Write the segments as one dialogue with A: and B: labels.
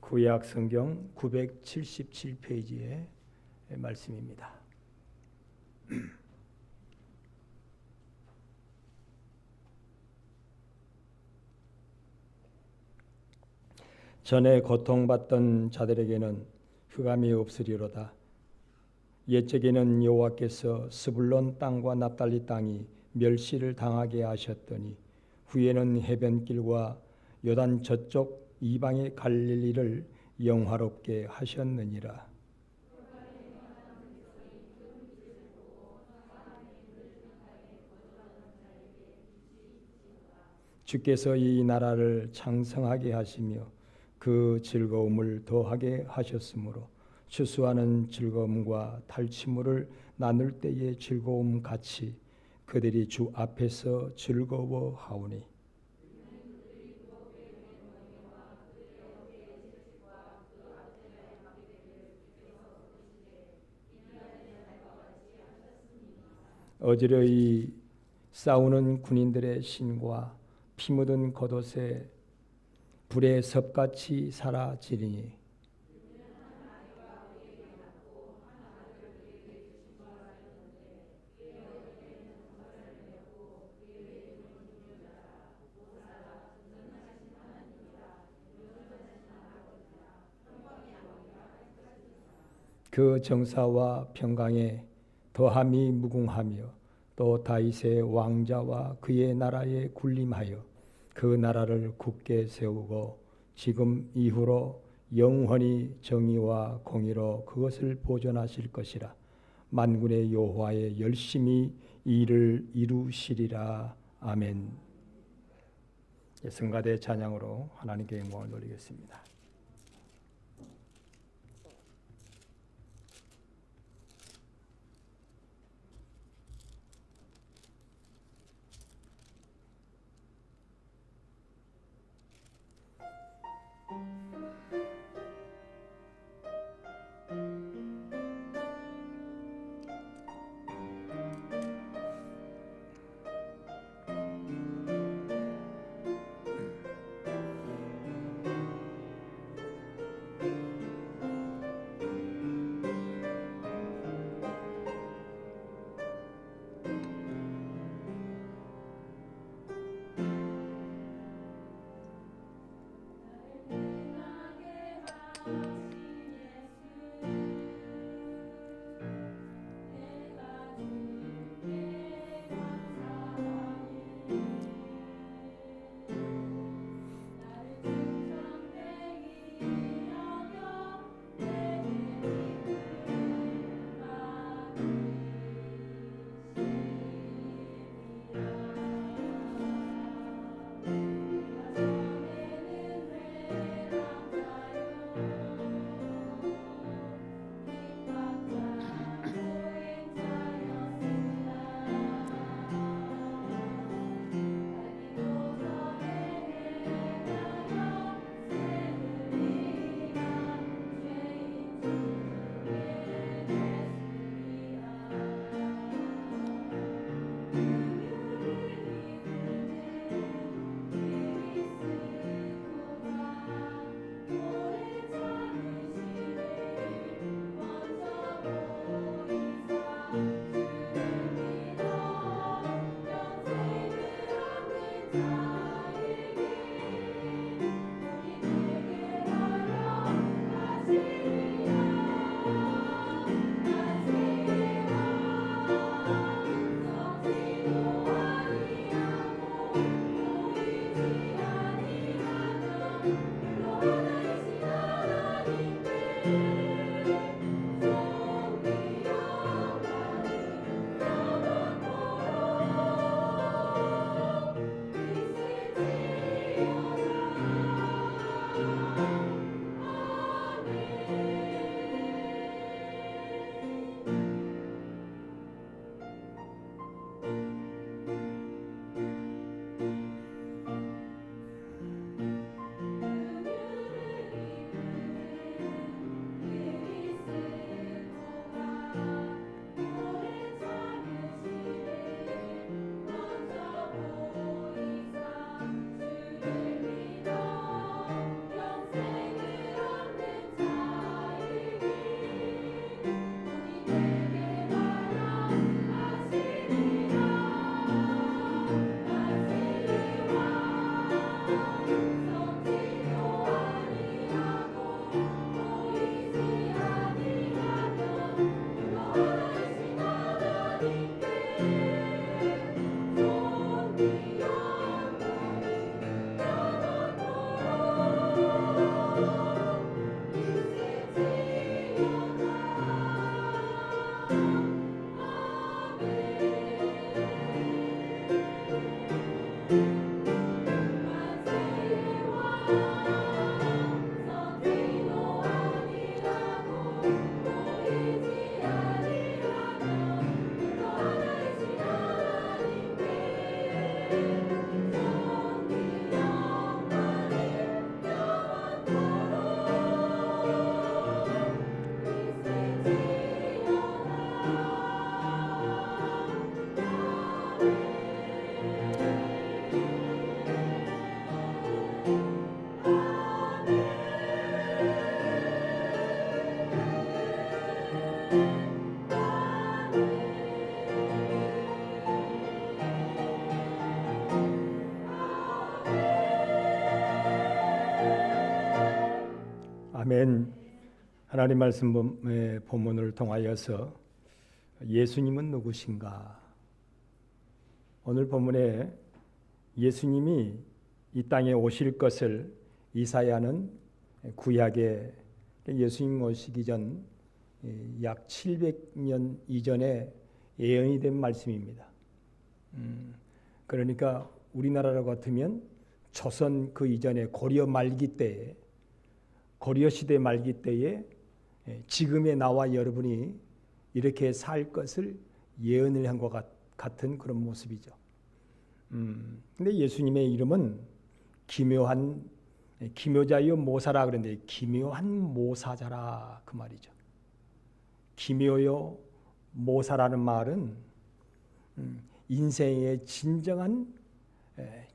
A: 구약 성경 977페이지의 말씀입니다. 전에 고통받던 자들에게는 흑암이 없으리로다. 옛적에는 여호와께서 스불론 땅과 납달리 땅이 멸시를 당하게 하셨더니 후에는 해변길과 요단 저쪽 이방의 갈릴리를 영화롭게 하셨느니라. 주께서 이 나라를 창성하게 하시며 그 즐거움을 더하게 하셨으므로 추수하는 즐거움과 탈취물을 나눌 때의 즐거움 같이 그들이 주 앞에서 즐거워하오니 어지러이 싸우는 군인들의 신과 피 묻은 겉옷에 불의 섭같이 사라지리니 그 정사와 평강에 더함이 무궁하며 또 다윗의 왕자와 그의 나라에 군림하여 그 나라를 굳게 세우고 지금 이후로 영원히 정의와 공의로 그것을 보존하실 것이라. 만군의 여호와의 열심히 일을 이루시리라. 아멘. 성가대 찬양으로 하나님께 영광을 돌리겠습니다. 아멘. 하나님 말씀 본문을 통하여서 예수님은 누구신가? 오늘 본문에 예수님이 이 땅에 오실 것을 이사야는 구약에 예수님 오시기 전 약 700년 이전에 예언이 된 말씀입니다. 그러니까 우리나라 같으면 조선 그 이전에 고려 말기 때에, 고려 시대 말기 때에 지금의 나와 여러분이 이렇게 살 것을 예언을 한 것 같은 그런 모습이죠. 근데 예수님의 이름은 기묘자여 모사라 그랬는데 기묘한 모사자라 그 말이죠. 기묘요 모사라는 말은 인생의 진정한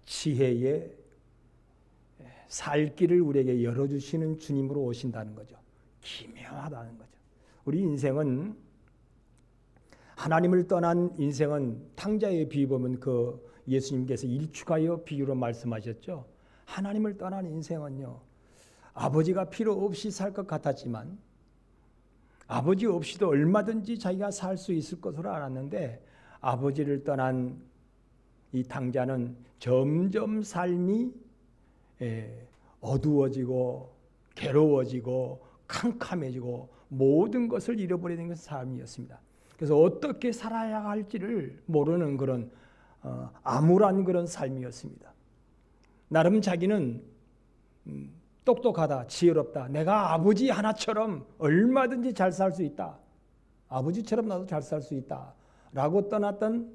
A: 지혜의 살 길을 우리에게 열어주시는 주님으로 오신다는 거죠. 기묘하다는 거죠. 우리 인생은 하나님을 떠난 인생은 탕자의 비유 보면 그 예수님께서 일축하여 비유로 말씀하셨죠. 하나님을 떠난 인생은요, 아버지가 필요 없이 살 것 같았지만 아버지 없이도 얼마든지 자기가 살 수 있을 것으로 알았는데 아버지를 떠난 이 탕자는 점점 삶이 어두워지고 괴로워지고 캄캄해지고 모든 것을 잃어버리는 것이 삶이었습니다. 그래서 어떻게 살아야 할지를 모르는 그런 암울한 그런 삶이었습니다. 나름 자기는 똑똑하다, 지혜롭다, 내가 아버지 하나처럼 얼마든지 잘 살 수 있다, 아버지처럼 나도 잘 살 수 있다 라고 떠났던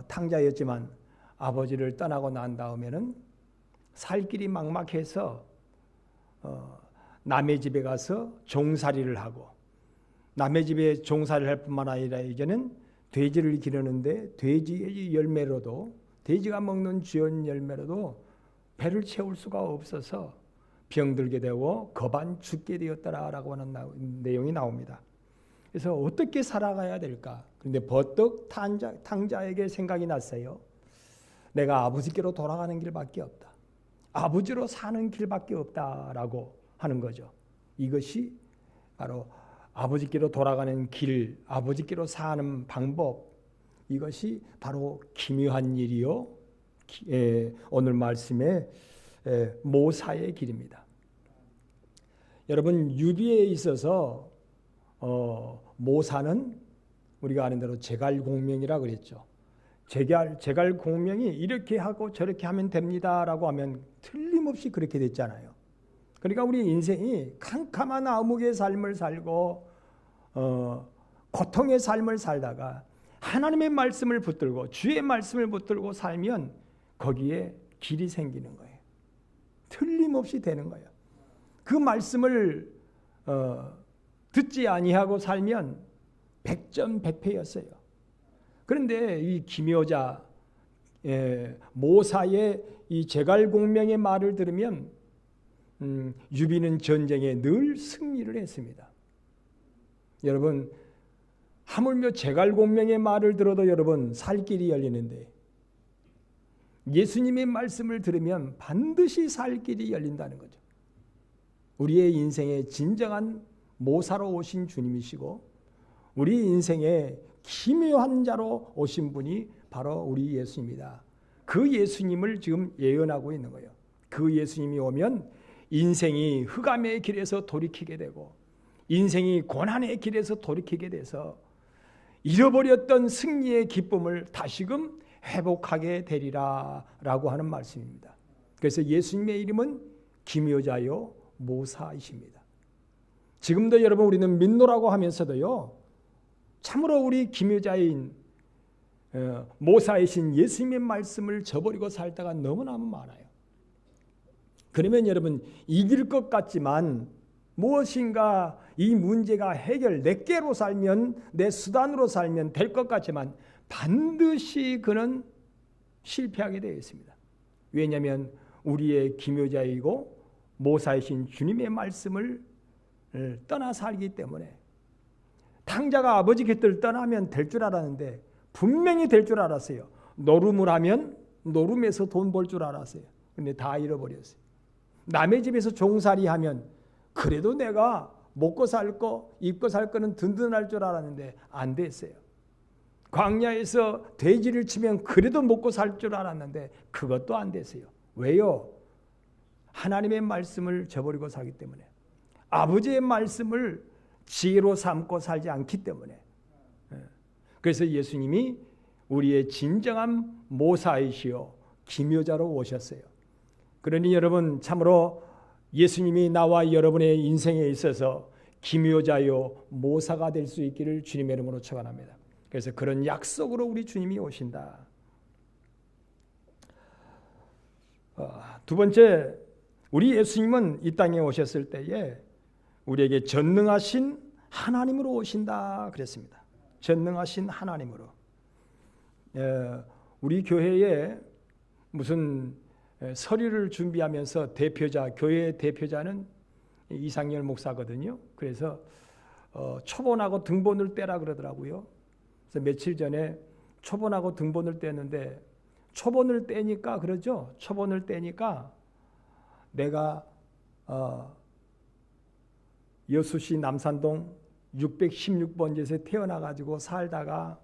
A: 탕자였지만 아버지를 떠나고 난 다음에는 살 길이 막막해서 남의 집에 가서 종살이를 하고, 남의 집에 종살이를 할 뿐만 아니라 이제는 돼지를 기르는데 돼지의 열매로도, 돼지가 먹는 쥐원 열매로도 배를 채울 수가 없어서 병들게 되고 거반 죽게 되었다라고 하는 내용이 나옵니다. 그래서 어떻게 살아가야 될까? 그런데 버떡 탕자에게 생각이 났어요. 내가 아버지께로 돌아가는 길밖에 없다, 아버지로 사는 길밖에 없다라고 하는 거죠. 이것이 바로 아버지께로 돌아가는 길, 아버지께로 사는 방법, 이것이 바로 기묘한 일이요, 오늘 말씀의 모사의 길입니다. 여러분, 유비에 있어서 모사는 우리가 아는 대로 제갈공명이라 그랬죠. 제갈공명이 이렇게 하고 저렇게 하면 됩니다라고 하면 틀림없이 그렇게 됐잖아요. 그러니까 우리 인생이 캄캄한 암흑의 삶을 살고 고통의 삶을 살다가 하나님의 말씀을 붙들고 주의 말씀을 붙들고 살면 거기에 길이 생기는 거예요. 틀림없이 되는 거예요. 그 말씀을 듣지 아니하고 살면 100점 100패였어요. 그런데 이 기묘자 모사의 이 제갈공명의 말을 들으면 유비는 전쟁에 늘 승리를 했습니다. 여러분, 하물며 제갈공명의 말을 들어도 여러분 살 길이 열리는데 예수님의 말씀을 들으면 반드시 살 길이 열린다는 거죠. 우리의 인생의 진정한 모사로 오신 주님이시고 우리 인생의 기묘한 자로 오신 분이 바로 우리 예수입니다. 그 예수님을 지금 예언하고 있는 거예요. 그 예수님이 오면 인생이 흑암의 길에서 돌이키게 되고 인생이 고난의 길에서 돌이키게 돼서 잃어버렸던 승리의 기쁨을 다시금 회복하게 되리라 라고 하는 말씀입니다. 그래서 예수님의 이름은 기묘자요 모사이십니다. 지금도 여러분 우리는 믿노라고 하면서도요, 참으로 우리 기묘자인 모사이신 예수님의 말씀을 저버리고 살다가 너무너무 많아요. 그러면 여러분 이길 것 같지만 무엇인가 이 문제가 해결, 내게로 살면, 내 수단으로 살면 될 것 같지만 반드시 그는 실패하게 되어 있습니다. 왜냐하면 우리의 기묘자이고 모사이신 주님의 말씀을 떠나 살기 때문에. 탕자가 아버지 곁을 떠나면 될 줄 알았는데 분명히 될 줄 알았어요. 노름을 하면 노름에서 돈 벌 줄 알았어요. 근데 다 잃어버렸어요. 남의 집에서 종살이 하면 그래도 내가 먹고 살 거, 입고 살 거는 든든할 줄 알았는데 안 됐어요. 광야에서 돼지를 치면 그래도 먹고 살 줄 알았는데 그것도 안 됐어요. 왜요? 하나님의 말씀을 저버리고 살기 때문에, 아버지의 말씀을 지혜로 삼고 살지 않기 때문에. 그래서 예수님이 우리의 진정한 모사이시요 기묘자로 오셨어요. 그러니 여러분, 참으로 예수님이 나와 여러분의 인생에 있어서 기묘자요 모사가 될 수 있기를 주님의 이름으로 축원합니다. 그래서 그런 약속으로 우리 주님이 오신다. 두 번째, 우리 예수님은 이 땅에 오셨을 때에 우리에게 전능하신 하나님으로 오신다 그랬습니다. 전능하신 하나님으로. 우리 교회에 무슨 서류를 준비하면서 교회의 대표자는 이상열 목사거든요. 그래서 초본하고 등본을 떼라 그러더라고요. 그래서 며칠 전에 초본하고 등본을 떼는데, 초본을 떼니까 그러죠. 초본을 떼니까 내가 여수시 남산동 616번지에서 태어나가지고 살다가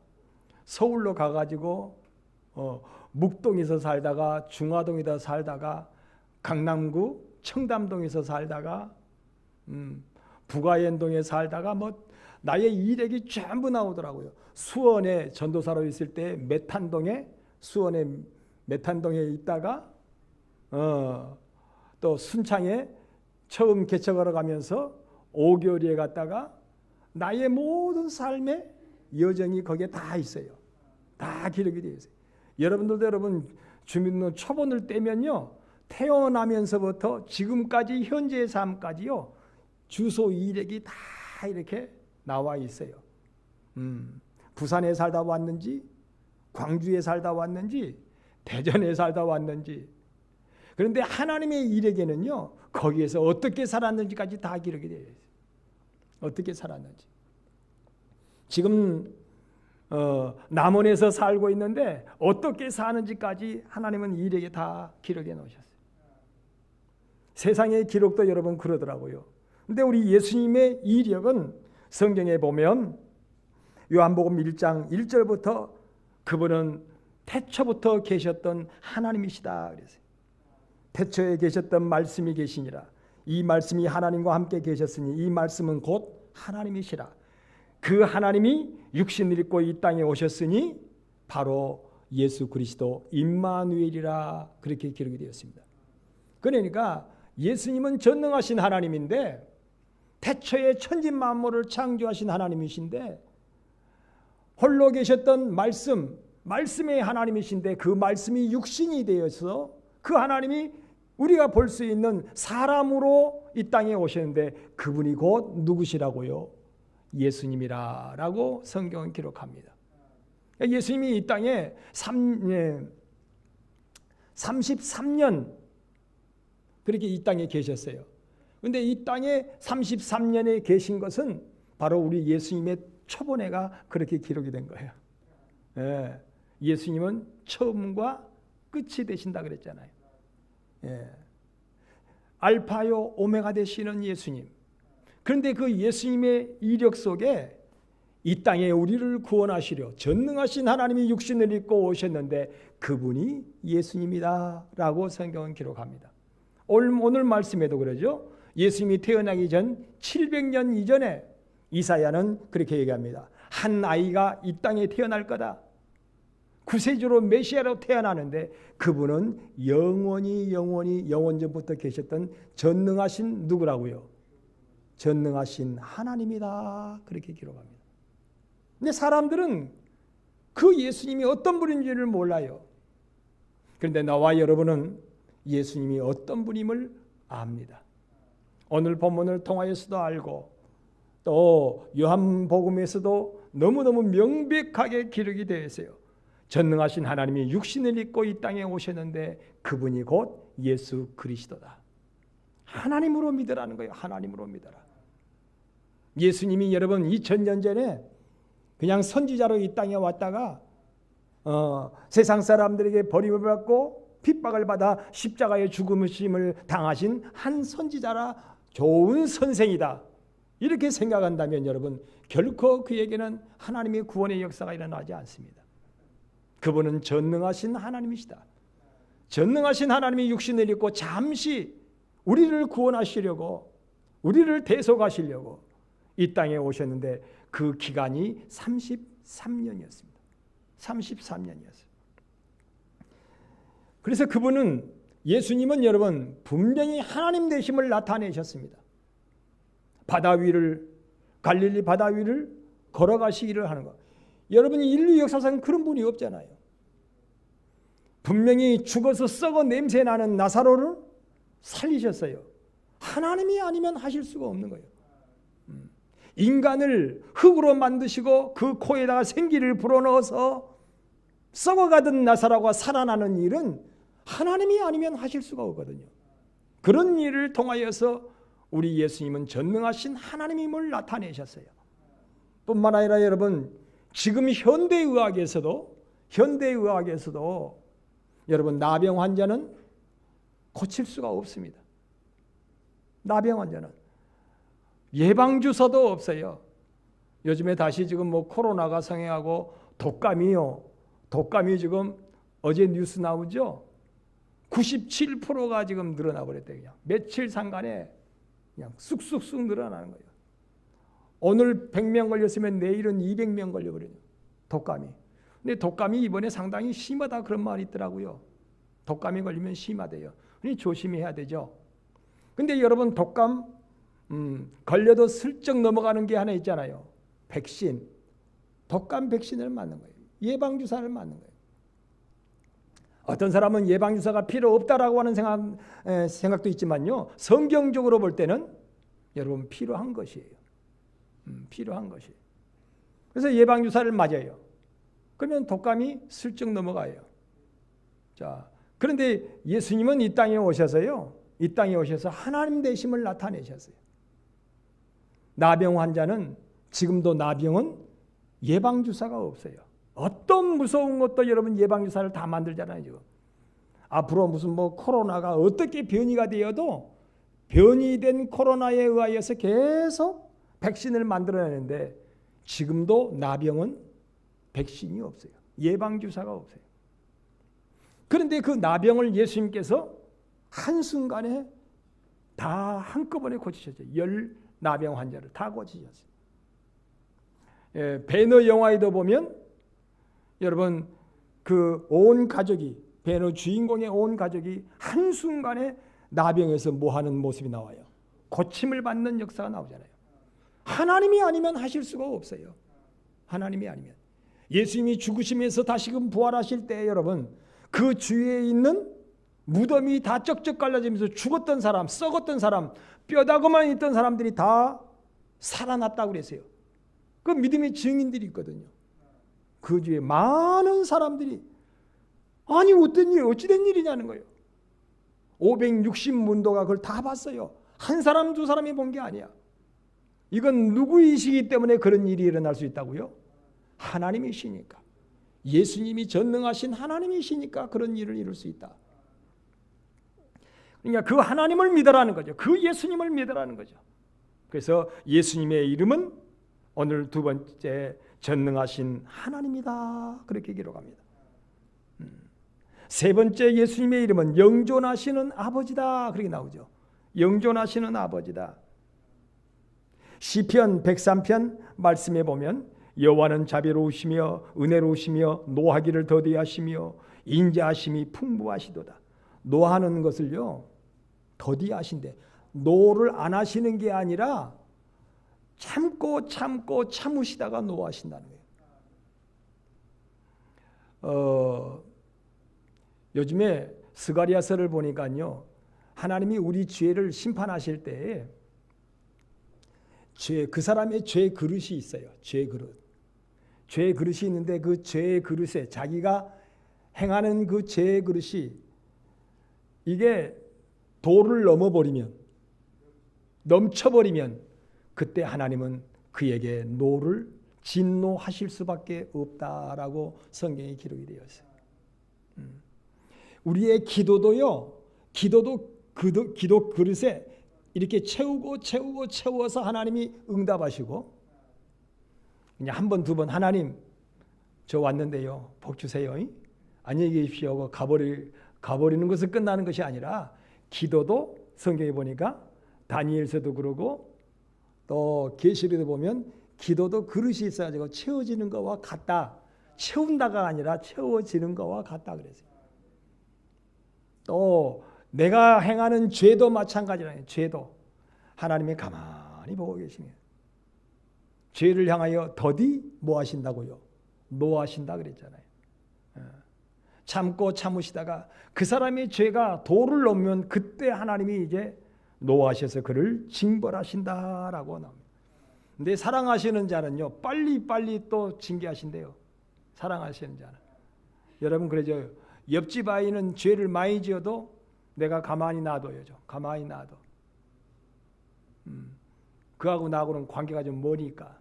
A: 서울로 가가지고 묵동에서 살다가 중화동에다 살다가 강남구 청담동에서 살다가 부가연동에 살다가 뭐 나의 이력이 전부 나오더라고요. 수원에 전도사로 있을 때 수원의 메탄동에 있다가 또 순창에 처음 개척하러 가면서 5개월에 갔다가 나의 모든 삶의 여정이 거기에 다 있어요. 다 기록이 되어 있어요. 여러분들도 여러분 주민등록 초본을 떼면요, 태어나면서부터 지금까지 현재의 삶까지요, 주소 이력이 다 이렇게 나와 있어요. 부산에 살다 왔는지, 광주에 살다 왔는지, 대전에 살다 왔는지. 그런데 하나님의 이력에는요, 거기에서 어떻게 살았는지까지 다 기록이 되어 있어요. 어떻게 살았는지. 지금 남원에서 살고 있는데 어떻게 사는지까지 하나님은 이력에 다 기록해 놓으셨어요. 세상의 기록도 여러분 그러더라고요. 근데 우리 예수님의 이력은 성경에 보면 요한복음 1장 1절부터 그분은 태초부터 계셨던 하나님이시다 그랬어요. 태초에 계셨던 말씀이 계시니라. 이 말씀이 하나님과 함께 계셨으니 이 말씀은 곧 하나님이시라. 그 하나님이 육신을 입고 이 땅에 오셨으니 바로 예수 그리스도 임마누엘이라, 그렇게 기록이 되었습니다. 그러니까 예수님은 전능하신 하나님인데, 태초에 천지 만물을 창조하신 하나님이신데, 홀로 계셨던 말씀의 하나님이신데, 그 말씀이 육신이 되어서 그 하나님이 우리가 볼 수 있는 사람으로 이 땅에 오셨는데, 그분이 곧 누구시라고요? 예수님이라고 성경은 기록합니다. 예수님이 이 땅에 33년 그렇게 이 땅에 계셨어요. 그런데 이 땅에 33년에 계신 것은 바로 우리 예수님의 초본회가 그렇게 기록이 된 거예요. 예수님은 처음과 끝이 되신다 그랬잖아요. 알파요 오메가 되시는 예수님. 그런데 그 예수님의 이력 속에 이 땅에 우리를 구원하시려 전능하신 하나님이 육신을 입고 오셨는데 그분이 예수님이다 라고 성경은 기록합니다. 오늘 말씀에도 그러죠. 예수님이 태어나기 전 700년 이전에 이사야는 그렇게 얘기합니다. 한 아이가 이 땅에 태어날 거다. 구세주로 메시아로 태어나는데 그분은 영원히 영원전부터 계셨던 전능하신 누구라고요? 전능하신 하나님이다. 그렇게 기록합니다. 근데 사람들은 그 예수님이 어떤 분인지를 몰라요. 그런데 나와 여러분은 예수님이 어떤 분임을 압니다. 오늘 본문을 통하여서도 알고 또 요한복음에서도 너무너무 명백하게 기록이 되어 있어요. 전능하신 하나님이 육신을 입고 이 땅에 오셨는데 그분이 곧 예수 그리스도다. 하나님으로 믿으라는 거예요. 하나님으로 믿어라. 예수님이 여러분 2000년 전에 그냥 선지자로 이 땅에 왔다가 세상 사람들에게 버림을 받고 핍박을 받아 십자가의 죽음을 당하신 한 선지자라 좋은 선생이다 이렇게 생각한다면 여러분 결코 그에게는 하나님의 구원의 역사가 일어나지 않습니다. 그분은 전능하신 하나님이시다. 전능하신 하나님이 육신을 입고 잠시 우리를 구원하시려고 우리를 대속하시려고 이 땅에 오셨는데 그 기간이 33년이었습니다. 33년이었어요. 그래서 그분은 예수님은 여러분 분명히 하나님 되심을 나타내셨습니다. 바다 위를 갈릴리 바다 위를 걸어가시기를 하는 것. 여러분이 인류 역사상 그런 분이 없잖아요. 분명히 죽어서 썩어 냄새 나는 나사로를 살리셨어요. 하나님이 아니면 하실 수가 없는 거예요. 인간을 흙으로 만드시고 그 코에다가 생기를 불어넣어서 썩어가던 나사로가 살아나는 일은 하나님이 아니면 하실 수가 없거든요. 그런 일을 통하여서 우리 예수님은 전능하신 하나님임을 나타내셨어요. 뿐만 아니라 여러분 지금 현대의학에서도 여러분 나병 환자는 고칠 수가 없습니다. 나병 환자는 예방주사도 없어요. 요즘에 다시 지금 뭐 코로나가 성행하고 독감이 지금 어제 뉴스 나오죠. 97%가 지금 늘어나 버렸대요. 그냥 며칠 상간에 그냥 쑥쑥쑥 늘어나는 거예요. 오늘 100명 걸렸으면 내일은 200명 걸려버려요. 독감이. 근데 독감이 이번에 상당히 심하다 그런 말이 있더라고요. 독감이 걸리면 심하대요. 그러니 조심해야 되죠. 근데 여러분 독감 걸려도 슬쩍 넘어가는 게 하나 있잖아요. 백신. 독감 백신을 맞는 거예요. 예방주사를 맞는 거예요. 어떤 사람은 예방주사가 필요 없다라고 하는 생각도 있지만요. 성경적으로 볼 때는 여러분 필요한 것이에요. 필요한 것이에요. 그래서 예방주사를 맞아요. 그러면 독감이 슬쩍 넘어가요. 자, 그런데 예수님은 이 땅에 오셔서 하나님 되심을 나타내셨어요. 나병 환자는 지금도 나병은 예방주사가 없어요. 어떤 무서운 것도 여러분 예방주사를 다 만들잖아요. 지금. 앞으로 무슨 뭐 코로나가 어떻게 변이가 되어도 변이된 코로나에 의하여서 계속 백신을 만들어내는데 지금도 나병은 백신이 없어요. 예방주사가 없어요. 그런데 그 나병을 예수님께서 한순간에 다 한꺼번에 고치셨어요. 10 나병 환자를 다 고치셨어요. 배너 영화에도 보면 여러분 그 온 가족이 배너 주인공의 온 가족이 한순간에 나병에서 뭐하는 모습이 나와요. 고침을 받는 역사가 나오잖아요. 하나님이 아니면 하실 수가 없어요. 하나님이 아니면. 예수님이 죽으시면서 다시금 부활하실 때 여러분 그 주위에 있는 무덤이 다 쩍쩍 갈라지면서 죽었던 사람, 썩었던 사람, 뼈다구만 있던 사람들이 다 살아났다고 그랬어요. 그 믿음의 증인들이 있거든요. 그 주위에 많은 사람들이 아니 어찌된 일이냐는 거예요. 560문도가 그걸 다 봤어요. 한 사람 두 사람이 본 게 아니야. 이건 누구이시기 때문에 그런 일이 일어날 수 있다고요? 하나님이시니까. 예수님이 전능하신 하나님이시니까 그런 일을 이룰 수 있다. 그러니까 그 하나님을 믿으라는 거죠. 그 예수님을 믿으라는 거죠. 그래서 예수님의 이름은 오늘 두 번째 전능하신 하나님이다. 그렇게 기록합니다. 세 번째 예수님의 이름은 영존하시는 아버지다. 그렇게 나오죠. 영존하시는 아버지다. 시편 103편 말씀에 보면 여호와는 자비로우시며 은혜로우시며 노하기를 더디하시며 인자하심이 풍부하시도다. 노하는 것을요 더디하신데 노를 안 하시는 게 아니라 참고 참으시다가 노하신다는 거예요. 요즘에 스가랴서를 보니까요 하나님이 우리 죄를 심판하실 때에 그 사람의 죄 그릇이 있어요. 죄 그릇이 있는데 그 죄 그릇에 자기가 행하는 그 죄 그릇이 이게 도를 넘쳐버리면 그때 하나님은 그에게 진노하실 수밖에 없다라고 성경에 기록이 되어 있어요. 우리의 기도도 기도 그릇에 이렇게 채워서 하나님이 응답하시고, 그냥 한 번, 두 번 하나님 저 왔는데요, 복 주세요, 안녕히 계십시오 하고 가버리는 것은 끝나는 것이 아니라, 기도도 성경에 보니까 다니엘서도 그러고 또 계시록에도 보면 기도도 그릇이 있어가지고 채워지는 것과 같다. 채운다가 아니라 채워지는 것과 같다 그랬어요. 또 내가 행하는 죄도 마찬가지라요. 죄도 하나님이 가만히 보고 계시네요. 죄를 향하여 더디 뭐 하신다고요? 노하신다 그랬잖아요. 참고 참으시다가 그 사람의 죄가 도를 넘으면 그때 하나님이 이제 노하셔서 그를 징벌하신다라고 나옵니다. 근데 사랑하시는 자는요, 빨리 또 징계하신대요. 사랑하시는 자는. 여러분 그러죠. 옆집 아이는 죄를 많이 지어도 내가 가만히 놔둬요. 가만히 놔둬. 그하고 나하고는 관계가 좀 머니까.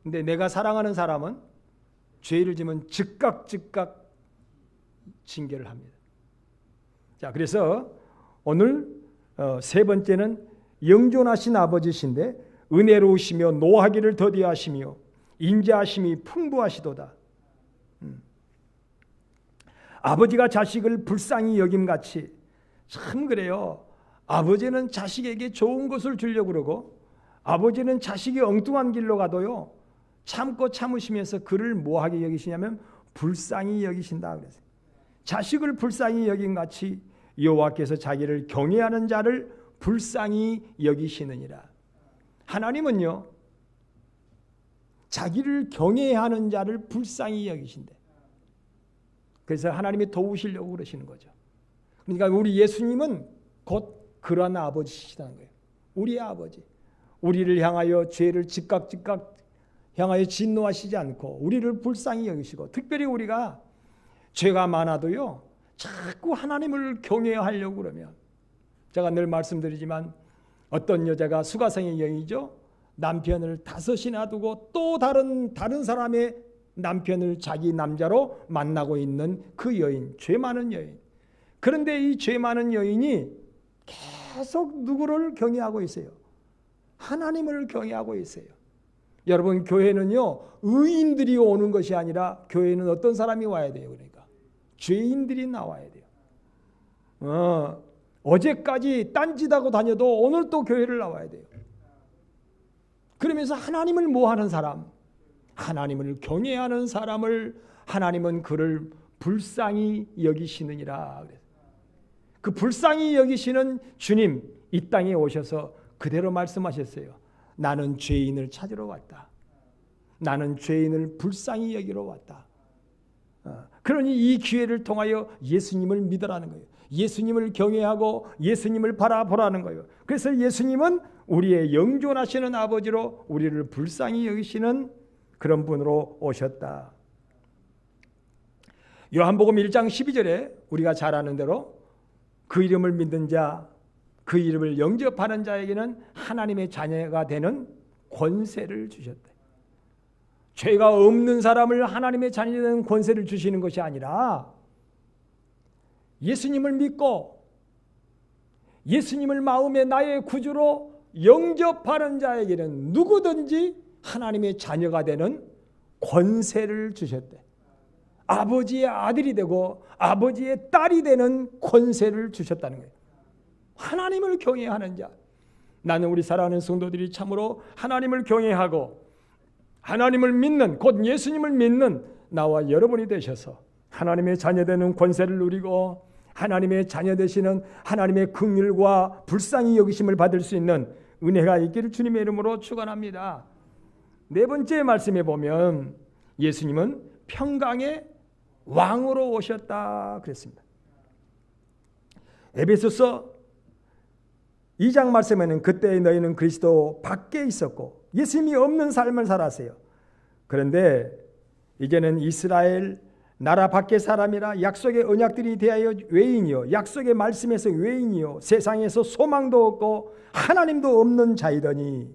A: 근데 내가 사랑하는 사람은 죄를 지면 즉각 징계를 합니다. 자, 그래서 오늘 세 번째는 영존하신 아버지신데 은혜로우시며 노하기를 더디하시며 인자하심이 풍부하시도다. 아버지가 자식을 불쌍히 여김같이, 참 그래요. 아버지는 자식에게 좋은 것을 주려고 그러고, 아버지는 자식이 엉뚱한 길로 가도요, 참고 참으시면서 그를 뭐하게 여기시냐면 불쌍히 여기신다 그랬어요. 자식을 불쌍히 여김같이 여호와께서 자기를 경외하는 자를 불쌍히 여기시느니라. 하나님은요, 자기를 경외하는 자를 불쌍히 여기신대. 그래서 하나님이 도우시려고 그러시는 거죠. 그러니까 우리 예수님은 곧 그러한 아버지시다는 거예요. 우리의 아버지. 우리를 향하여 죄를 즉각 향하여 진노하시지 않고 우리를 불쌍히 여기시고, 특별히 우리가 죄가 많아도요, 자꾸 하나님을 경외하려고 그러면, 제가 늘 말씀드리지만 어떤 여자가 수가성의 여인이죠. 남편을 5이나 두고 또 다른 사람의 남편을 자기 남자로 만나고 있는 그 여인, 죄 많은 여인. 그런데 이 죄 많은 여인이 계속 누구를 경외하고 있어요? 하나님을 경외하고 있어요. 여러분, 교회는요, 의인들이 오는 것이 아니라 교회는 어떤 사람이 와야 돼요? 그러니까 죄인들이 나와야 돼요. 어제까지 딴짓하고 다녀도 오늘 또 교회를 나와야 돼요. 그러면서 하나님을 뭐하는 사람, 하나님을 경외하는 사람을 하나님은 그를 불쌍히 여기시느니라. 그 불쌍히 여기시는 주님, 이 땅에 오셔서 그대로 말씀하셨어요. 나는 죄인을 찾으러 왔다. 나는 죄인을 불쌍히 여기러 왔다. 그러니 이 기회를 통하여 예수님을 믿으라는 거예요. 예수님을 경외하고 예수님을 바라보라는 거예요. 그래서 예수님은 우리의 영존하시는 아버지로 우리를 불쌍히 여기시는 그런 분으로 오셨다. 요한복음 1장 12절에 우리가 잘 아는 대로 그 이름을 믿는 자, 그 이름을 영접하는 자에게는 하나님의 자녀가 되는 권세를 주셨다. 죄가 없는 사람을 하나님의 자녀가 되는 권세를 주시는 것이 아니라, 예수님을 믿고 예수님을 마음에 나의 구주로 영접하는 자에게는 누구든지 하나님의 자녀가 되는 권세를 주셨대. 아버지의 아들이 되고 아버지의 딸이 되는 권세를 주셨다는 거예요. 하나님을 경외하는 자. 나는 우리 사랑하는 성도들이 참으로 하나님을 경외하고 하나님을 믿는, 곧 예수님을 믿는 나와 여러분이 되셔서 하나님의 자녀되는 권세를 누리고 하나님의 자녀 되시는 하나님의 긍휼과 불쌍히 여기심을 받을 수 있는 은혜가 있기를 주님의 이름으로 축원합니다. 네 번째 말씀에 보면 예수님은 평강의 왕으로 오셨다 그랬습니다. 에베소서 2장 말씀에는 그때 너희는 그리스도 밖에 있었고 예수님이 없는 삶을 살았어요. 그런데 이제는 이스라엘 나라 밖의 사람이라 약속의 언약들이 대하여 외인이요 약속의 말씀에서 외인이요 세상에서 소망도 없고 하나님도 없는 자이더니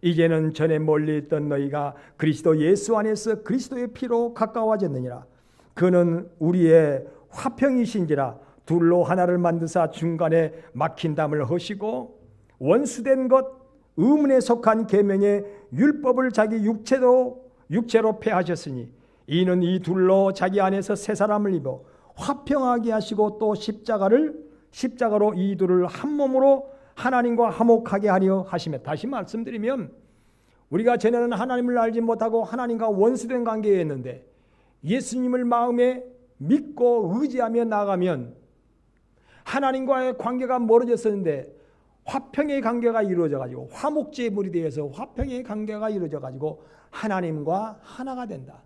A: 이제는 전에 멀리 있던 너희가 그리스도 예수 안에서 그리스도의 피로 가까워졌느니라. 그는 우리의 화평이신지라 둘로 하나를 만드사 중간에 막힌 담을 허시고 원수된 것, 의문에 속한 계명의 율법을 자기 육체로 폐하셨으니 이는 이 둘로 자기 안에서 새 사람을 입어 화평하게 하시고 또 십자가로 이 둘을 한 몸으로 하나님과 화목하게 하려 하시며. 다시 말씀드리면 우리가 전에는 하나님을 알지 못하고 하나님과 원수된 관계였는데 예수님을 마음에 믿고 의지하며 나가면 하나님과의 관계가 멀어졌었는데 화평의 관계가 이루어져 가지고 화목제물이 되어서 화평의 관계가 이루어져 가지고 하나님과 하나가 된다.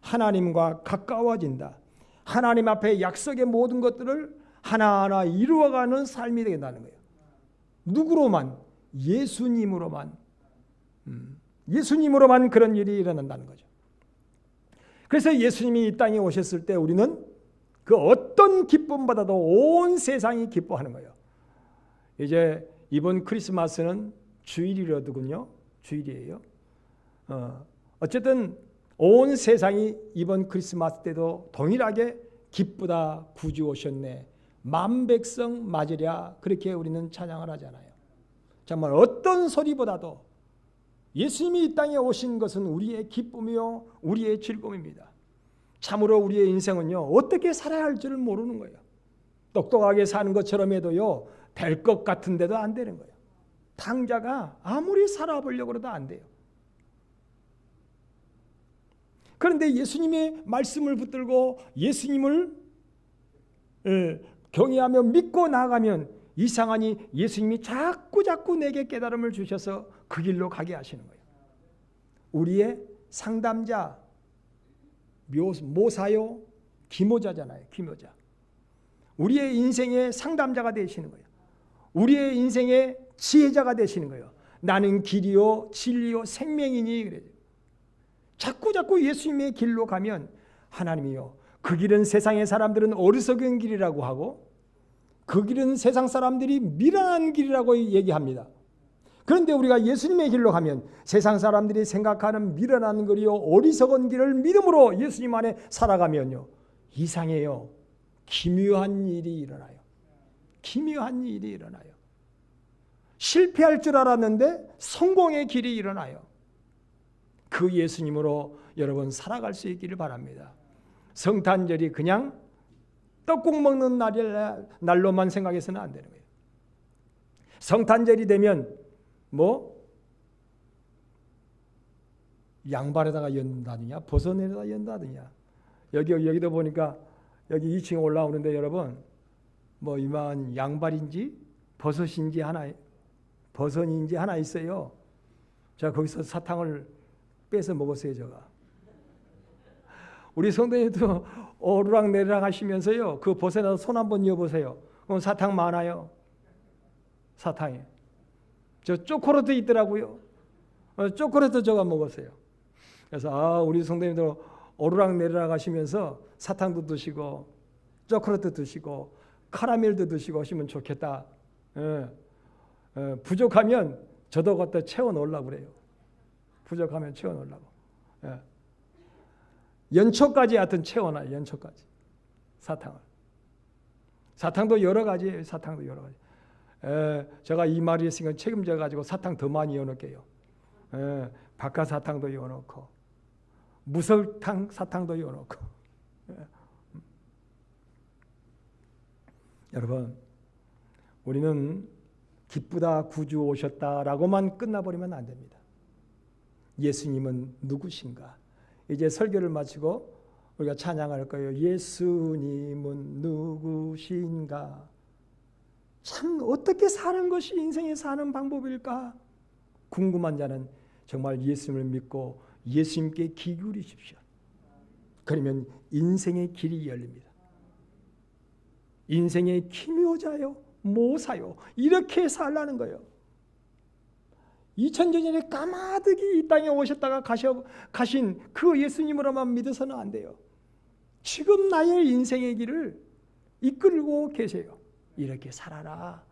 A: 하나님과 가까워진다. 하나님 앞에 약속의 모든 것들을 하나하나 이루어가는 삶이 되겠다는 거예요. 누구로만? 예수님으로만 그런 일이 일어난다는 거죠. 그래서 예수님이 이 땅에 오셨을 때 우리는 그 어떤 기쁨보다도 온 세상이 기뻐하는 거예요. 이제 이번 크리스마스는 주일이거든요. 주일이에요. 어쨌든 온 세상이 이번 크리스마스 때도 동일하게 기쁘다 구주 오셨네 만백성 맞으랴 그렇게 우리는 찬양을 하잖아요. 정말 어떤 소리보다도 예수님이 이 땅에 오신 것은 우리의 기쁨이요 우리의 즐거움입니다. 참으로 우리의 인생은요 어떻게 살아야 할 줄을 모르는 거예요. 똑똑하게 사는 것처럼 해도요 될 것 같은데도 안 되는 거예요. 당자가 아무리 살아보려고 해도 안 돼요. 그런데 예수님의 말씀을 붙들고 예수님을 경외하며 믿고 나아가면 이상하니 예수님이 자꾸 내게 깨달음을 주셔서 그 길로 가게 하시는 거예요. 우리의 상담자 모사요 기모자잖아요. 기모자. 우리의 인생의 상담자가 되시는 거예요. 우리의 인생의 지혜자가 되시는 거예요. 나는 길이요 진리요 생명이니 그래요. 자꾸 예수님의 길로 가면 하나님이요 그 길은 세상의 사람들은 어리석은 길이라고 하고 그 길은 세상 사람들이 미련한 길이라고 얘기합니다. 그런데 우리가 예수님의 길로 가면 세상 사람들이 생각하는 미련한 길이요 어리석은 길을 믿음으로 예수님 안에 살아가면요 이상해요. 기묘한 일이 일어나요. 기묘한 일이 일어나요. 실패할 줄 알았는데 성공의 길이 일어나요. 그 예수님으로 여러분 살아갈 수 있기를 바랍니다. 성탄절이 그냥 떡국 먹는 날로만 생각해서는 안 되는 거예요. 성탄절이 되면 양발에다가 연다느냐 버섯에다가 연다느냐 여기도 보니까 여기 2층에 올라오는데 여러분 이만 양발인지 버섯인지 하나 있어요. 자 거기서 사탕을 빼서 먹었어요. 제가 우리 성도님도 오르락내리락 하시면서요 그 버섯에다 손 한번 넣어보세요. 그럼 사탕 많아요. 사탕에 저 초콜릿도 있더라고요. 초콜릿도 제가 먹었어요. 그래서 우리 성도님도 오르락내리락 하시면서 사탕도 드시고 초콜릿도 드시고 카라멜도 드시고 하시면 좋겠다. 부족하면 저도 갖다 채워놓으려고 그래요. 부족하면 채워놓으려고. 연초까지 하여튼 채워놔요. 연초까지. 사탕도 여러 가지예요. 사탕도 여러 가지. 제가 이 말이 있으니까 책임져 가지고 사탕 더 많이 넣어놓을게요. 박하사탕도 넣어놓고 무설탕 사탕도 넣어놓고. 여러분 우리는 기쁘다 구주 오셨다라고만 끝나버리면 안 됩니다. 예수님은 누구신가? 이제 설교를 마치고 우리가 찬양할 거예요. 예수님은 누구신가? 참 어떻게 사는 것이 인생에 사는 방법일까? 궁금한 자는 정말 예수님을 믿고 예수님께 귀 기울이십시오. 그러면 인생의 길이 열립니다. 인생의 기묘자요, 모사요 이렇게 살라는 거예요. 2000년 전에 까마득히 이 땅에 오셨다가 가신 그 예수님으로만 믿어서는 안 돼요. 지금 나의 인생의 길을 이끌고 계세요. 이렇게 살아라.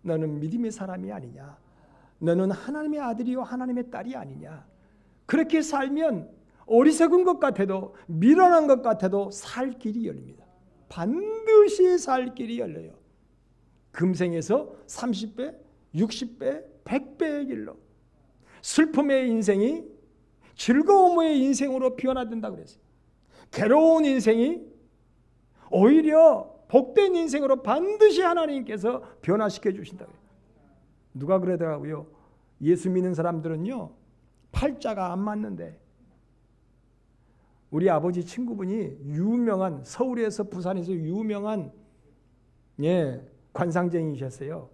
A: 너는 믿음의 사람이 아니냐. 너는 하나님의 아들이요 하나님의 딸이 아니냐. 그렇게 살면 어리석은 것 같아도 미련한 것 같아도 살 길이 열립니다. 반드시 살 길이 열려요. 금생에서 30배, 60배, 100배의 길로 슬픔의 인생이 즐거움의 인생으로 변화된다고 그랬어요. 괴로운 인생이 오히려 복된 인생으로 반드시 하나님께서 변화시켜 주신다고 해요. 누가 그러더라고요. 예수 믿는 사람들은요, 팔자가 안 맞는데, 우리 아버지 친구분이 유명한, 서울에서 부산에서 유명한 관상쟁이셨어요.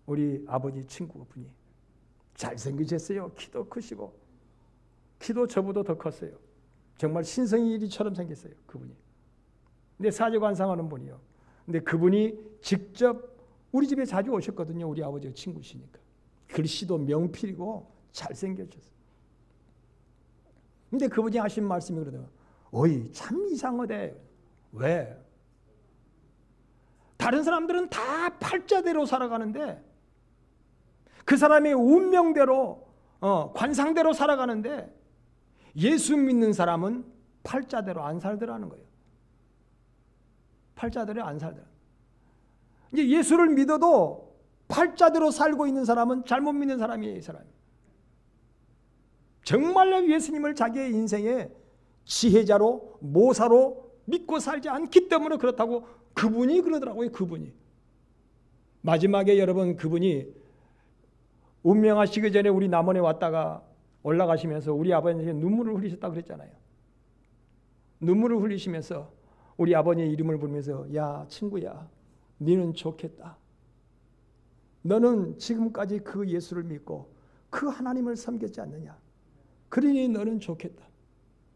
A: 우리 아버지 친구분이 잘생기셨어요. 키도 크시고, 키도 저보다 더 컸어요. 정말 신성일이처럼 생겼어요, 그분이. 근데 사주관상하는 분이요. 근데 그분이 직접 우리 집에 자주 오셨거든요. 우리 아버지 친구시니까. 글씨도 명필이고 잘생겨졌어요. 근데 그분이 하신 말씀이 그러더라고요. 어이, 참 이상하대. 왜? 다른 사람들은 다 팔자대로 살아가는데, 그 사람의 운명대로, 관상대로 살아가는데, 예수 믿는 사람은 팔자대로 안 살더라는 거예요. 팔자대로 안 살더라. 이제 예수를 믿어도 팔자대로 살고 있는 사람은 잘못 믿는 사람이에요, 이 사람이. 정말로 예수님을 자기의 인생의 지혜자로, 모사로 믿고 살지 않기 때문에 그렇다고 그분이 그러더라고요, 그분이. 마지막에 여러분, 그분이 운명하시기 전에 우리 남원에 왔다가 올라가시면서 우리 아버지에게 눈물을 흘리셨다고 그랬잖아요. 눈물을 흘리시면서 우리 아버지의 이름을 부르면서, 야, 친구야, 너는 좋겠다. 너는 지금까지 그 예수를 믿고 그 하나님을 섬겼지 않느냐. 그러니 너는 좋겠다.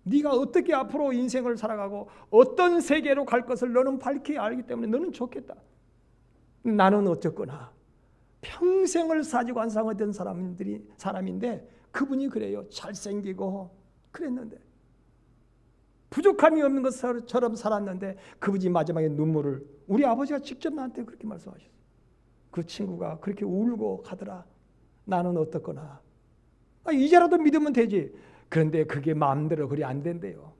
A: 네가 어떻게 앞으로 인생을 살아가고 어떤 세계로 갈 것을 너는 밝히 알기 때문에 너는 좋겠다. 나는 어쨌거나 평생을 사주관상하던 사람인데 그분이 그래요. 잘생기고 그랬는데, 부족함이 없는 것처럼 살았는데 그분이 마지막에 눈물을, 우리 아버지가 직접 나한테 그렇게 말씀하셨어요. 그 친구가 그렇게 울고 가더라. 나는 어떻거나. 이제라도 믿으면 되지. 그런데 그게 마음대로 그리 안 된대요.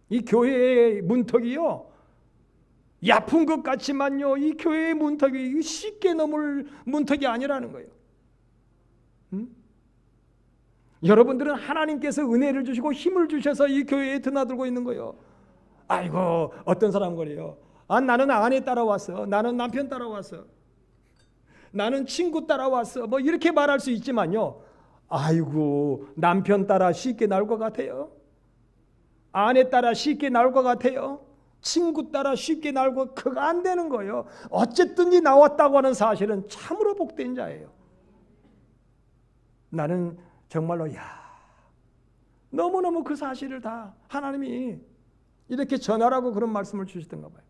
A: 이 교회의 문턱이요, 얕은 것 같지만요, 이 교회의 문턱이 쉽게 넘을 문턱이 아니라는 거예요. 여러분들은 하나님께서 은혜를 주시고 힘을 주셔서 이 교회에 드나들고 있는 거예요. 아이고, 어떤 사람 그래요. 나는 아내 따라왔어. 나는 남편 따라왔어. 나는 친구 따라왔어. 뭐 이렇게 말할 수 있지만요. 아이고, 남편 따라 쉽게 나올 것 같아요? 아내 따라 쉽게 나올 것 같아요? 친구 따라 쉽게 나올 것, 그거 안 되는 거예요. 어쨌든지 나왔다고 하는 사실은 참으로 복된 자예요. 나는 정말로 너무너무 그 사실을 다 하나님이 이렇게 전하라고 그런 말씀을 주시던가 봐요.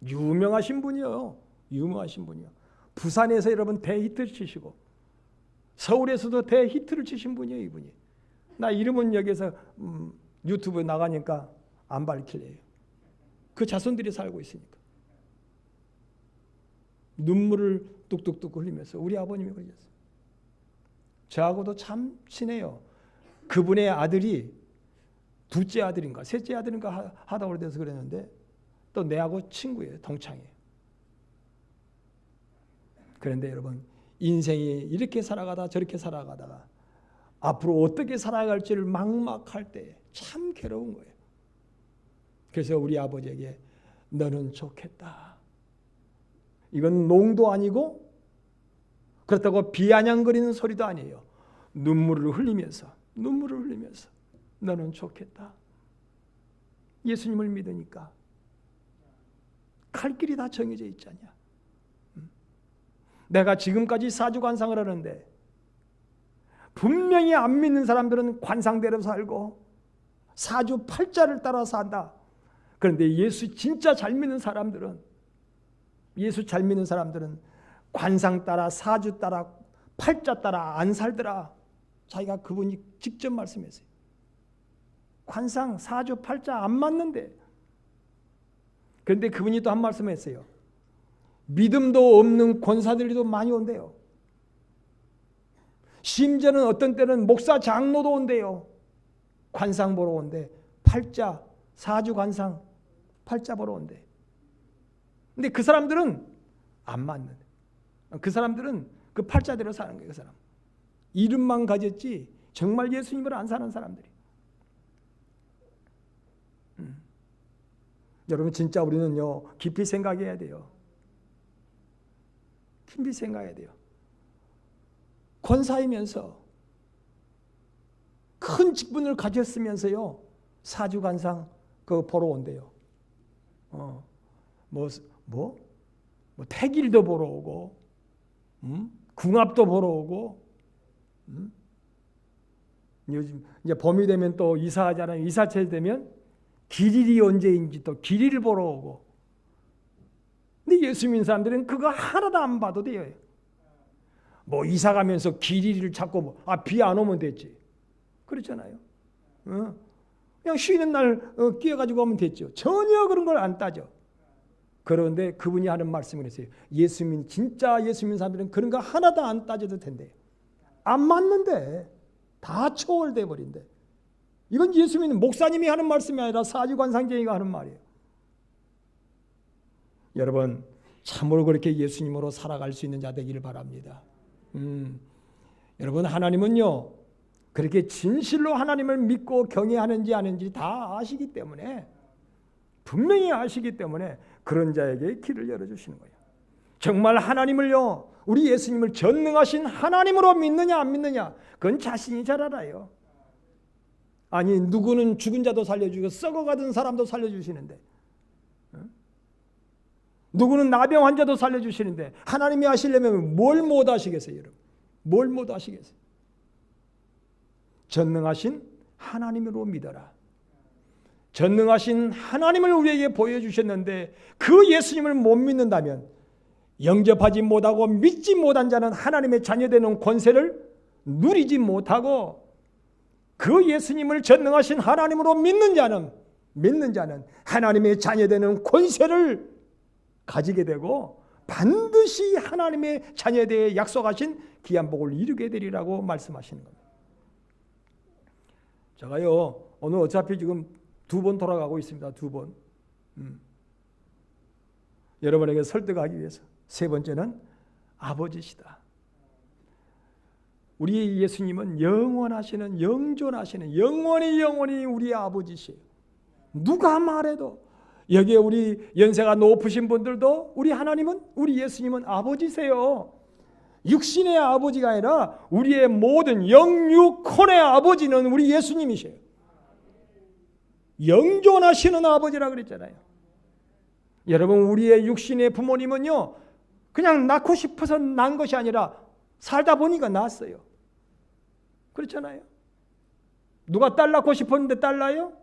A: 유명하신 분이요. 유명하신 분이요. 부산에서 여러분 대히트를 치시고 서울에서도 대히트를 치신 분이에요, 이분이. 나 이름은 여기서 유튜브에 나가니까 안 밝힐래요. 그 자손들이 살고 있으니까. 눈물을 뚝뚝뚝 흘리면서 우리 아버님이 그러셨어요. 저하고도 참 친해요. 그분의 아들이 둘째 아들인가 셋째 아들인가 하다 오래돼서 그랬는데 또 내하고 친구예요. 동창이에요. 그런데 여러분, 인생이 이렇게 살아가다 저렇게 살아가다가 앞으로 어떻게 살아갈지를 막막할 때 참 괴로운 거예요. 그래서 우리 아버지에게 너는 좋겠다. 이건 농도 아니고 그렇다고 비아냥거리는 소리도 아니에요. 눈물을 흘리면서 너는 좋겠다. 예수님을 믿으니까 갈 길이 다 정해져 있지 않냐. 내가 지금까지 사주관상을 하는데 분명히 안 믿는 사람들은 관상대로 살고 사주 팔자를 따라 산다. 그런데 예수 진짜 잘 믿는 사람들은, 예수 잘 믿는 사람들은 관상 따라 사주 따라 팔자 따라 안 살더라. 자기가 그분이 직접 말씀했어요. 관상 사주 팔자 안 맞는데. 그런데 그분이 또 한 말씀했어요. 믿음도 없는 권사들도 많이 온대요. 심지어는 어떤 때는 목사 장로도 온대요. 관상 보러 온대. 팔자, 사주 관상, 팔자 보러 온대. 근데 그 사람들은 안 맞는. 그 사람들은 그 팔자대로 사는 거예요. 그 사람. 이름만 가졌지 정말 예수님을 안 사는 사람들이. 여러분 진짜 우리는요 깊이 생각해야 돼요. 깊이 생각해야 돼요. 권사이면서 큰 직분을 가졌으면서요 사주관상 그거 보러 온대요. 태길도 보러 오고, 궁합도 보러 오고, 요즘 이제 봄이 되면 또 이사하잖아요. 이사철 되면 길일이 언제인지 또 길이를 보러 오고. 근데 예수 믿는 사람들은 그거 하나도 안 봐도 돼요. 뭐 이사 가면서 길이를 찾고 비 안 오면 됐지. 그렇잖아요. 그냥 쉬는 날 끼어가지고 오면 됐죠. 전혀 그런 걸 안 따져. 그런데 그분이 하는 말씀을 했어요. 진짜 예수 믿는 사람들은 그런 거 하나도 안 따져도 된대. 안 맞는데 다 초월돼 버린대. 이건 예수 믿는 목사님이 하는 말씀이 아니라 사주관상쟁이가 하는 말이에요. 여러분 참으로 그렇게 예수님으로 살아갈 수 있는 자 되기를 바랍니다. 여러분 하나님은요 그렇게 진실로 하나님을 믿고 경외하는지 아닌지 다 아시기 때문에 분명히 아시기 때문에 그런 자에게 길을 열어주시는 거예요. 정말 하나님을요 우리 예수님을 전능하신 하나님으로 믿느냐 안 믿느냐 그건 자신이 잘 알아요. 아니 누구는 죽은 자도 살려주고 썩어가던 사람도 살려주시는데 누구는 나병 환자도 살려주시는데 하나님이 하시려면 뭘 못 하시겠어요 여러분? 뭘 못 하시겠어요? 전능하신 하나님으로 믿어라. 전능하신 하나님을 우리에게 보여주셨는데 그 예수님을 못 믿는다면 영접하지 못하고 믿지 못한 자는 하나님의 자녀되는 권세를 누리지 못하고 그 예수님을 전능하신 하나님으로 믿는 자는 하나님의 자녀되는 권세를 가지게 되고 반드시 하나님의 자녀에 대해 약속하신 귀한 복을 이루게 되리라고 말씀하시는 겁니다. 제가요 오늘 어차피 지금 2번 돌아가고 있습니다. 2번. 여러분에게 설득하기 위해서. 3번째는 아버지시다. 우리 예수님은 영원하시는 영존하시는 영원히 우리 아버지시에요. 누가 말해도 여기에 우리 연세가 높으신 분들도 우리 하나님은 우리 예수님은 아버지세요. 육신의 아버지가 아니라 우리의 모든 영육혼의 아버지는 우리 예수님이세요. 영존하시는 아버지라 그랬잖아요. 여러분 우리의 육신의 부모님은요 그냥 낳고 싶어서 낳은 것이 아니라 살다 보니까 낳았어요. 그렇잖아요. 누가 딸 낳고 싶었는데 딸 낳아요?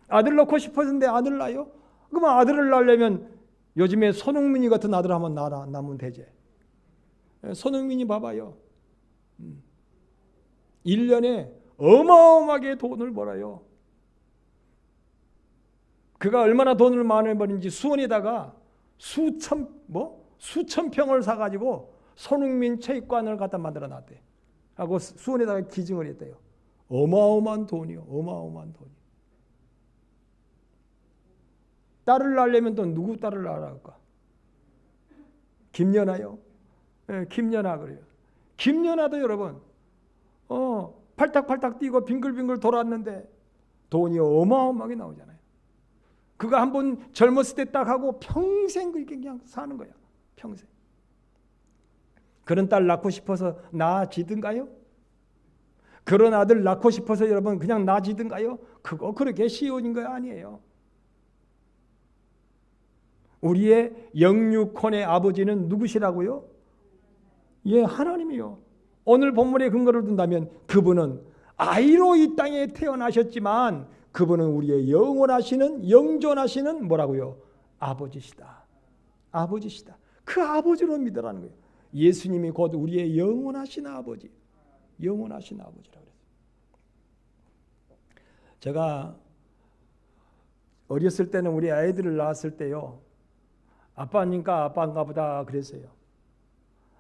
A: 아들 낳고 싶었는데 아들 낳아요? 그러면 아들을 낳으려면 요즘에 손흥민이 같은 아들 한번 낳으면 되지. 손흥민이 봐봐요. 1년에 어마어마하게 돈을 벌어요. 그가 얼마나 돈을 많이 버는지 수원에다가 수천 평을 사가지고 손흥민 체육관을 갖다 만들어 놨대. 하고 수원에다가 기증을 했대요. 어마어마한 돈이요. 어마어마한 돈이. 딸을 낳으려면 또 누구 딸을 낳을까? 김연아요. 네, 김연아 그래요. 김연아도 여러분 팔딱팔딱 뛰고 빙글빙글 돌았는데 돈이 어마어마하게 나오잖아요. 그가 한번 젊었을 때 딱 하고 평생 그렇게 그냥 사는 거야. 평생. 그런 딸 낳고 싶어서 낳아지든가요? 그런 아들 낳고 싶어서 여러분 그냥 낳아지든가요? 그거 그렇게 쉬운 거 아니에요. 우리의 영육혼의 아버지는 누구시라고요? 예, 하나님이요. 오늘 본문의 근거를 둔다면 그분은 아이로 이 땅에 태어나셨지만 그분은 우리의 영원하시는 영존하시는 뭐라고요? 아버지시다. 아버지시다. 그 아버지로 믿으라는 거예요. 예수님이 곧 우리의 영원하신 아버지. 영원하신 아버지라고 그랬어요. 제가 어렸을 때는 우리 아이들을 낳았을 때요. 아빠니까 아빠인가 보다 그랬어요.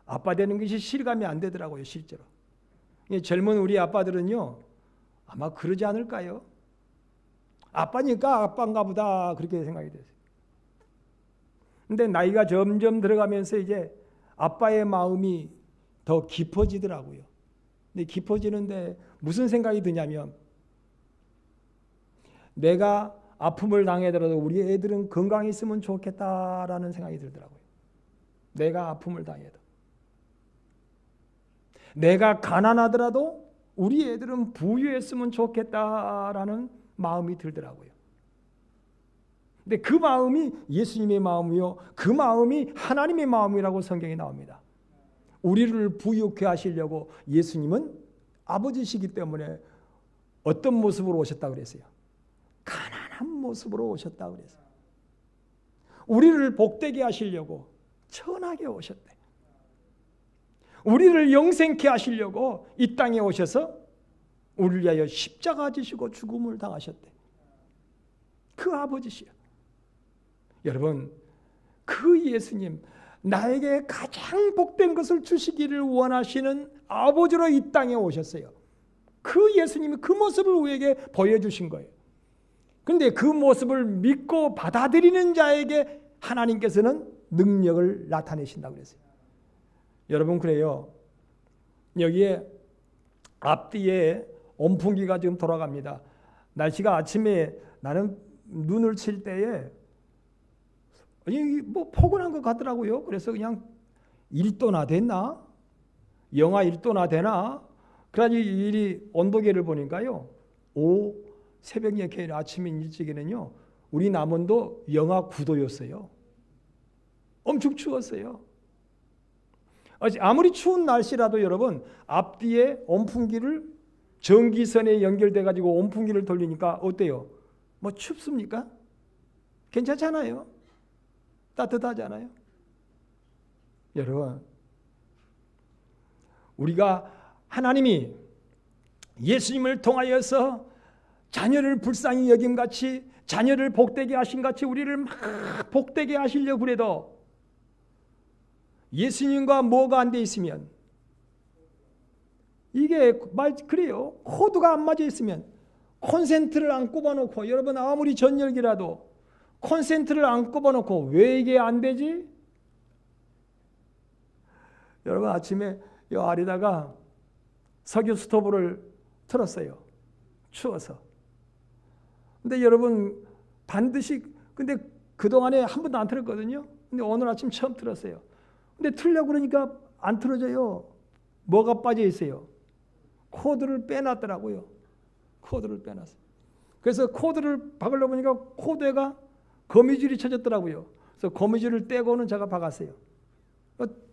A: 아빠 되는 것이 실감이 안 되더라고요. 실제로. 젊은 우리 아빠들은요. 아마 그러지 않을까요? 아빠니까 아빠인가 보다 그렇게 생각이 됐어요. 근데 나이가 점점 들어가면서 이제 아빠의 마음이 더 깊어지더라고요. 근데 깊어지는데 무슨 생각이 드냐면 내가 아픔을 당하더라도 우리 애들은 건강히 있으면 좋겠다라는 생각이 들더라고요. 내가 아픔을 당해도. 내가 가난하더라도 우리 애들은 부유했으면 좋겠다라는 마음이 들더라고요. 근데 그 마음이 예수님의 마음이요. 그 마음이 하나님의 마음이라고 성경에 나옵니다. 우리를 부유케 하시려고 예수님은 아버지시기 때문에 어떤 모습으로 오셨다고 그랬어요? 가난한 모습으로 오셨다고 그랬어요. 우리를 복되게 하시려고 천하게 오셨대. 우리를 영생케 하시려고 이 땅에 오셔서 우리를 위하여 십자가 지시고 죽음을 당하셨대. 그 아버지시여. 여러분, 그 예수님, 나에게 가장 복된 것을 주시기를 원하시는 아버지로 이 땅에 오셨어요. 그 예수님이 그 모습을 우리에게 보여주신 거예요. 그런데 그 모습을 믿고 받아들이는 자에게 하나님께서는 능력을 나타내신다고 그랬어요. 여러분, 그래요. 여기에 앞뒤에 온풍기가 지금 돌아갑니다. 날씨가 아침에 나는 눈을 칠 때에 뭐 포근한 것 같더라고요. 그래서 그냥 1도나 됐나? 영하 1도나 되나? 그래가지고 이 온도계를 보니까요. 새벽 예께 아침에 일찍에는요. 우리 남원도 영하 9도였어요. 엄청 추웠어요. 아무리 추운 날씨라도 여러분 앞뒤에 온풍기를 전기선에 연결돼 가지고 온풍기를 돌리니까 어때요? 뭐 춥습니까? 괜찮잖아요. 따뜻하잖아요. 여러분, 우리가 하나님이 예수님을 통하여서 자녀를 불쌍히 여김같이 자녀를 복되게 하신 같이 우리를 막 복되게 하시려고 그래도 예수님과 뭐가 안 돼 있으면 이게 그래요. 코드가 안 맞아 있으면 콘센트를 안 꼽아놓고 여러분 아무리 전열기라도 콘센트를 안 꼽아놓고 왜 이게 안 되지? 여러분 아침에 이 아래다가 석유 스토브를 틀었어요. 추워서. 근데 여러분 반드시 근데 그동안에 한 번도 안 틀었거든요. 근데 오늘 아침 처음 틀었어요. 근데 틀려고 그러니까 안 틀어져요. 뭐가 빠져 있어요? 코드를 빼놨더라고요. 코드를 빼놨어요. 그래서 코드를 박으려고 보니까 코드가 거미줄이 쳐졌더라고요. 그래서 거미줄을 떼고는 제가 박았어요.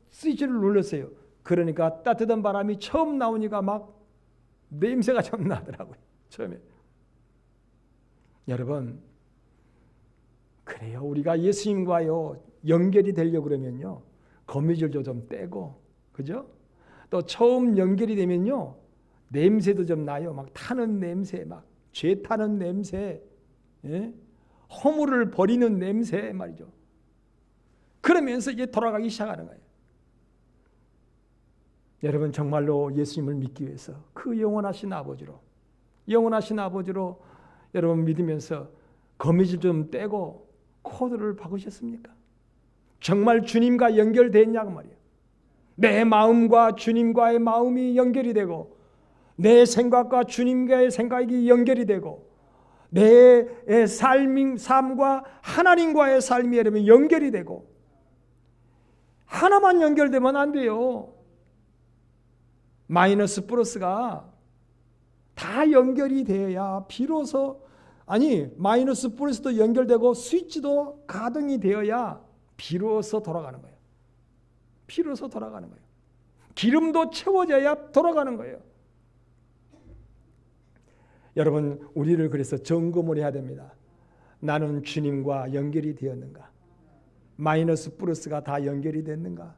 A: 스위치를 눌렀어요. 그러니까 따뜻한 바람이 처음 나오니까 막 냄새가 좀 나더라고요. 처음에. 여러분, 그래요. 우리가 예수님과요 연결이 되려고 그러면요. 거미줄도 좀 떼고, 그죠? 또 처음 연결이 되면요. 냄새도 좀 나요. 막 타는 냄새, 막 죄 타는 냄새, 예? 허물을 버리는 냄새 말이죠. 그러면서 이제 돌아가기 시작하는 거예요. 여러분 정말로 예수님을 믿기 위해서 그 영원하신 아버지로 여러분 믿으면서 거미줄 좀 떼고 코드를 박으셨습니까? 정말 주님과 연결됐냐고 말이에요. 내 마음과 주님과의 마음이 연결이 되고 내 생각과 주님과의 생각이 연결이 되고 내 삶과 하나님과의 삶이 여러분 연결이 되고 하나만 연결되면 안 돼요. 마이너스 플러스가 다 연결이 되어야 비로소 마이너스 플러스도 연결되고 스위치도 가동이 되어야 비로소 돌아가는 거예요. 비로소 돌아가는 거예요. 기름도 채워져야 돌아가는 거예요. 여러분 우리를 그래서 점검을 해야 됩니다. 나는 주님과 연결이 되었는가? 마이너스 플러스가 다 연결이 됐는가?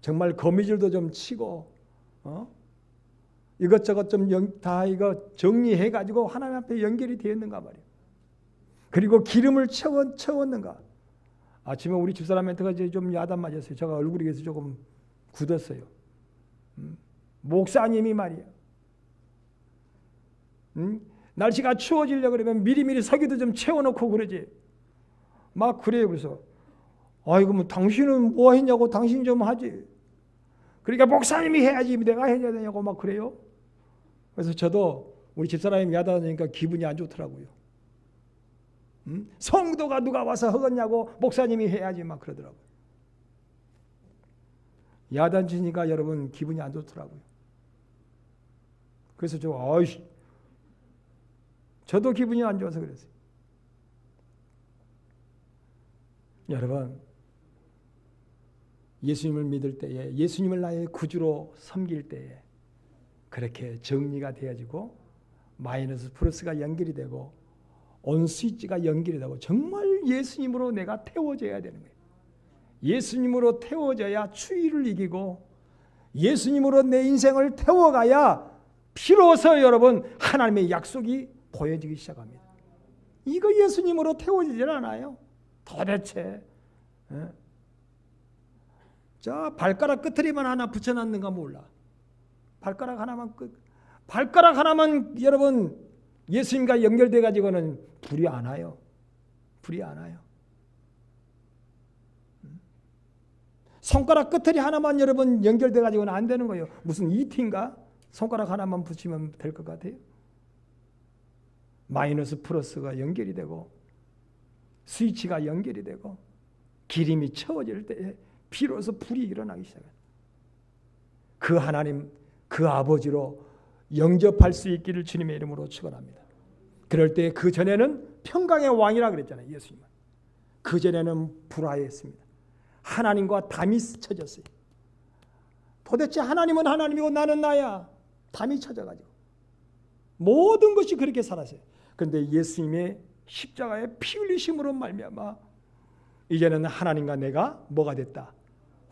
A: 정말 거미줄도 좀 치고 이것저것 좀 다 이거 정리해 가지고 하나님 앞에 연결이 되었는가 말이에요. 그리고 기름을 채웠는가? 아침에 우리 집사람한테가 이제 좀 야단 맞았어요. 제가 얼굴이 그래서 조금 굳었어요. 목사님이 말이에요. 날씨가 추워지려고 그러면 미리미리 석유도 좀 채워놓고 그러지. 막 그래요. 그래서 아이고 뭐 당신은 뭐 했냐고 당신 좀 하지. 그러니까 목사님이 해야지 내가 해야 되냐고 막 그래요. 그래서 저도 우리 집사람이 야단하니까 기분이 안 좋더라고요. 성도가 누가 와서 하겠냐고 목사님이 해야지 막 그러더라고요. 야단치니까 여러분 기분이 안 좋더라고요. 그래서 저도 기분이 안 좋아서 그랬어요. 여러분, 예수님을 믿을 때에, 예수님을 나의 구주로 섬길 때에 그렇게 정리가 되어지고 마이너스 플러스가 연결이 되고 온 스위치가 연결이 되고 정말 예수님으로 내가 태워져야 되는 거예요. 예수님으로 태워져야 추위를 이기고 예수님으로 내 인생을 태워가야 비로소 여러분 하나님의 약속이 보여지기 시작합니다. 이거 예수님으로 태워지질 않아요. 도대체 자 발가락 끝트리만 하나 붙여놨는가 몰라. 발가락 하나만 여러분 예수님과 연결돼 가지고는 불이 안 와요. 불이 안 와요. 손가락 끝트리 하나만 여러분 연결돼 가지고는 안 되는 거예요. 무슨 이티인가? 손가락 하나만 붙이면 될 것 같아요. 마이너스 플러스가 연결이 되고 스위치가 연결이 되고 기름이 채워질 때에 비로소 불이 일어나기 시작해요. 그 하나님, 그 아버지로 영접할 수 있기를 주님의 이름으로 축원합니다. 그럴 때 그 전에는 평강의 왕이라 그랬잖아요. 예수님은. 그 전에는 불화했습니다. 하나님과 담이 쳐졌어요. 도대체 하나님은 하나님이고 나는 나야. 담이 쳐져가지고 모든 것이 그렇게 살았어요. 그런데 예수님의 십자가의 피 흘리심으로 말미암아 이제는 하나님과 내가 뭐가 됐다?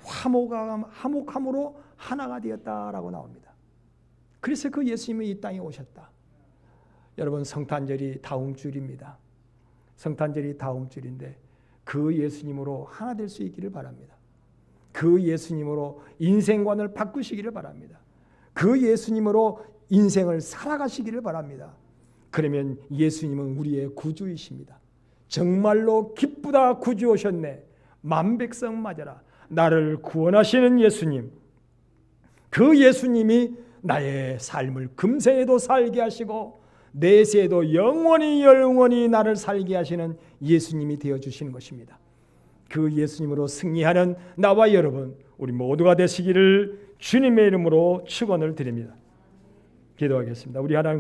A: 화목함으로 하나가 되었다라고 나옵니다. 그래서 그 예수님이 이 땅에 오셨다. 여러분 성탄절이 다음 주일입니다. 성탄절이 다음 주일인데 그 예수님으로 하나 될 수 있기를 바랍니다. 그 예수님으로 인생관을 바꾸시기를 바랍니다. 그 예수님으로 인생을 살아가시기를 바랍니다. 그러면 예수님은 우리의 구주이십니다. 정말로 기쁘다 구주 오셨네. 만백성 맞아라. 나를 구원하시는 예수님. 그 예수님이 나의 삶을 금세에도 살게 하시고 내세에도 영원히 나를 살게 하시는 예수님이 되어주시는 것입니다. 그 예수님으로 승리하는 나와 여러분 우리 모두가 되시기를 주님의 이름으로 축원을 드립니다. 기도하겠습니다. 우리 하나님